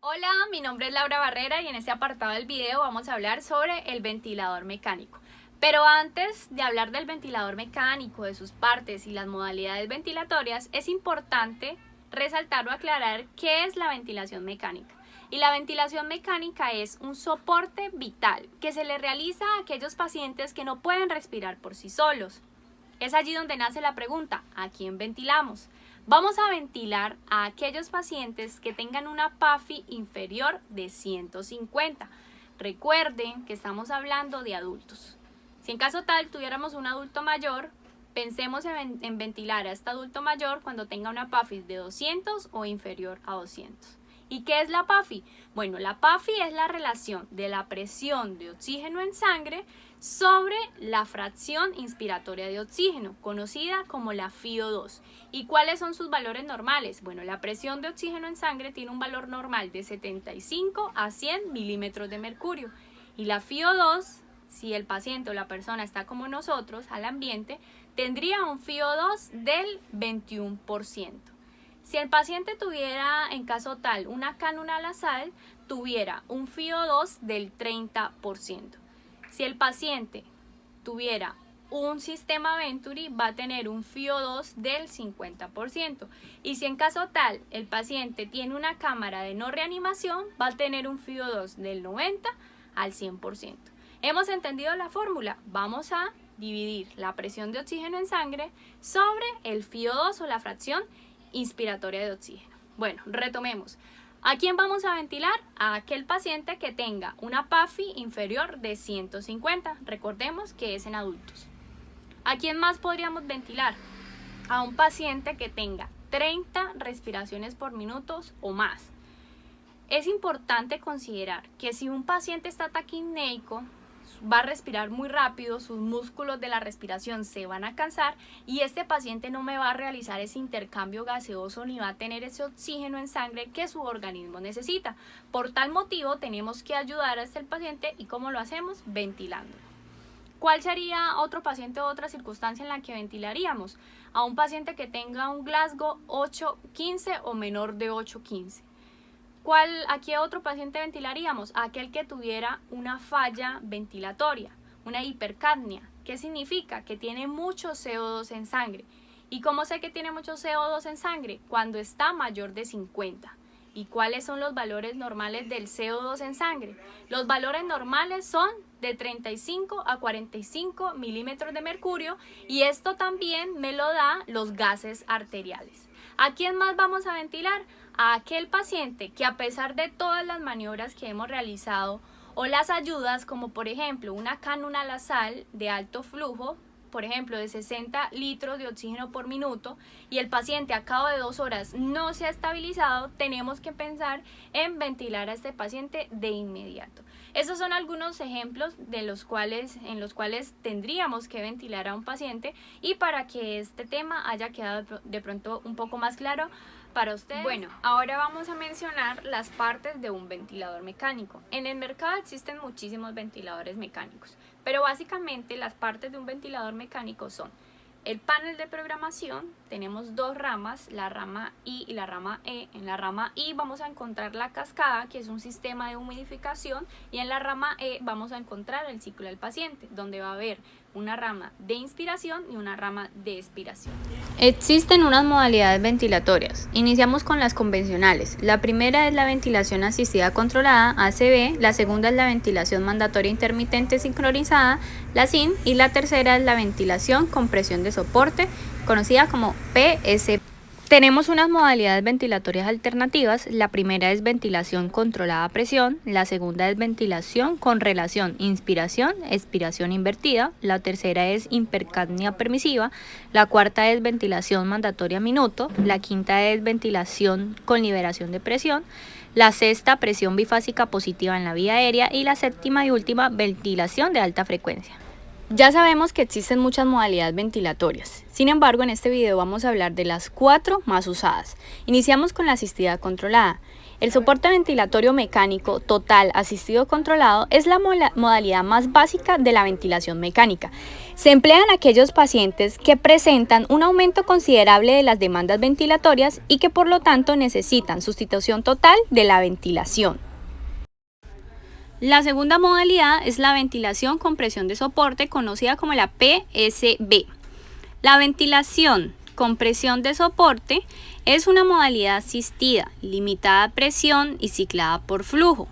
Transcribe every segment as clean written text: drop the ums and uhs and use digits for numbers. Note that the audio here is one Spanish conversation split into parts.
Hola, mi nombre es Laura Barrera y en este apartado del video vamos a hablar sobre el ventilador mecánico. Pero antes de hablar del ventilador mecánico, de sus partes y las modalidades ventilatorias, es importante resaltar o aclarar qué es la ventilación mecánica. Y la ventilación mecánica es un soporte vital que se le realiza a aquellos pacientes que no pueden respirar por sí solos. Es allí donde nace la pregunta, ¿a quién ventilamos? Vamos a ventilar a aquellos pacientes que tengan una PAFI inferior de 150. Recuerden que estamos hablando de adultos. Si en caso tal tuviéramos un adulto mayor, pensemos en ventilar a este adulto mayor cuando tenga una PAFI de 200 o inferior a 200. ¿Y qué es la PAFI? Bueno, la PAFI es la relación de la presión de oxígeno en sangre sobre la fracción inspiratoria de oxígeno, conocida como la FiO2. ¿Y cuáles son sus valores normales? Bueno, la presión de oxígeno en sangre tiene un valor normal de 75 a 100 milímetros de mercurio. Y la FiO2, si el paciente o la persona está como nosotros, al ambiente, tendría un FiO2 del 21%. Si el paciente tuviera, en caso tal, una cánula nasal, tuviera un FiO2 del 30%. Si el paciente tuviera un sistema Venturi, va a tener un FiO2 del 50%. Y si en caso tal, el paciente tiene una cámara de no reanimación, va a tener un FiO2 del 90 al 100%. ¿Hemos entendido la fórmula? Vamos a dividir la presión de oxígeno en sangre sobre el FiO2 o la fracción inspiratoria de oxígeno. Bueno, retomemos. ¿A quién vamos a ventilar? A aquel paciente que tenga una PAFI inferior de 150. Recordemos que es en adultos. ¿A quién más podríamos ventilar? A un paciente que tenga 30 respiraciones por minuto o más. Es importante considerar que si un paciente está taquipneico, va a respirar muy rápido, sus músculos de la respiración se van a cansar y este paciente no me va a realizar ese intercambio gaseoso ni va a tener ese oxígeno en sangre que su organismo necesita. Por tal motivo tenemos que ayudar a este paciente y ¿cómo lo hacemos? Ventilándolo. ¿Cuál sería otro paciente o otra circunstancia en la que ventilaríamos? A un paciente que tenga un Glasgow 8-15 o menor de 8-15. ¿A qué otro paciente ventilaríamos? A aquel que tuviera una falla ventilatoria, una hipercapnia. ¿Qué significa? Que tiene mucho CO2 en sangre. ¿Y cómo sé que tiene mucho CO2 en sangre? Cuando está mayor de 50. ¿Y cuáles son los valores normales del CO2 en sangre? Los valores normales son de 35 a 45 milímetros de mercurio y esto también me lo da los gases arteriales. ¿A quién más vamos a ventilar? A aquel paciente que a pesar de todas las maniobras que hemos realizado o las ayudas, como por ejemplo una cánula nasal de alto flujo, por ejemplo de 60 litros de oxígeno por minuto, y el paciente a cabo de 2 horas no se ha estabilizado, tenemos que pensar en ventilar a este paciente de inmediato. Estos son algunos ejemplos en los cuales tendríamos que ventilar a un paciente y para que este tema haya quedado de pronto un poco más claro para ustedes. Bueno, ahora vamos a mencionar las partes de un ventilador mecánico. En el mercado existen muchísimos ventiladores mecánicos, pero básicamente las partes de un ventilador mecánico son el panel de programación. Tenemos dos ramas, la rama I y la rama E. En la rama I vamos a encontrar la cascada, que es un sistema de humidificación, y en la rama E vamos a encontrar el ciclo del paciente, donde va a haber una rama de inspiración y una rama de expiración. Existen unas modalidades ventilatorias. Iniciamos con las convencionales. La primera es la ventilación asistida controlada, ACV, la segunda es la ventilación mandatoria intermitente sincronizada, la SIN, y la tercera es la ventilación con presión de soporte, conocida como PSP. Tenemos unas modalidades ventilatorias alternativas. La primera es ventilación controlada a presión, la segunda es ventilación con relación inspiración-expiración invertida, la tercera es hipercapnia permisiva, la cuarta es ventilación mandatoria a minuto, la quinta es ventilación con liberación de presión, la sexta presión bifásica positiva en la vía aérea y la séptima y última ventilación de alta frecuencia. Ya sabemos que existen muchas modalidades ventilatorias, sin embargo en este video vamos a hablar de las 4 más usadas. Iniciamos con la asistida controlada. El soporte ventilatorio mecánico total asistido controlado es la modalidad más básica de la ventilación mecánica. Se emplea en aquellos pacientes que presentan un aumento considerable de las demandas ventilatorias y que por lo tanto necesitan sustitución total de la ventilación. La segunda modalidad es la ventilación con presión de soporte, conocida como la PSB. La ventilación con presión de soporte es una modalidad asistida, limitada a presión y ciclada por flujo,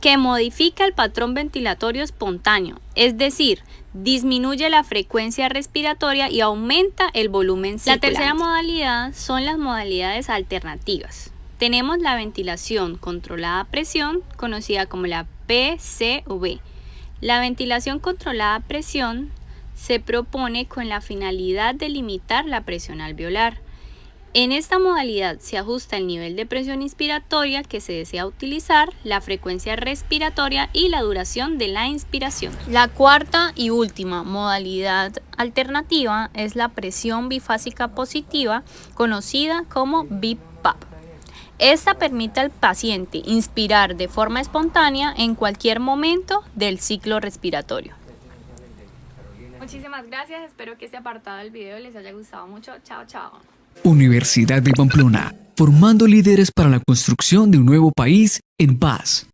que modifica el patrón ventilatorio espontáneo, es decir, disminuye la frecuencia respiratoria y aumenta el volumen circulante. La tercera modalidad son las modalidades alternativas. Tenemos la ventilación controlada a presión, conocida como la PCV. La ventilación controlada a presión se propone con la finalidad de limitar la presión alveolar. En esta modalidad se ajusta el nivel de presión inspiratoria que se desea utilizar, la frecuencia respiratoria y la duración de la inspiración. La cuarta y última modalidad alternativa es la presión bifásica positiva, conocida como BiPAP. Esta permite al paciente inspirar de forma espontánea en cualquier momento del ciclo respiratorio. Muchísimas gracias, espero que este apartado del video les haya gustado mucho. Chao, chao. Universidad de Pamplona, formando líderes para la construcción de un nuevo país en paz.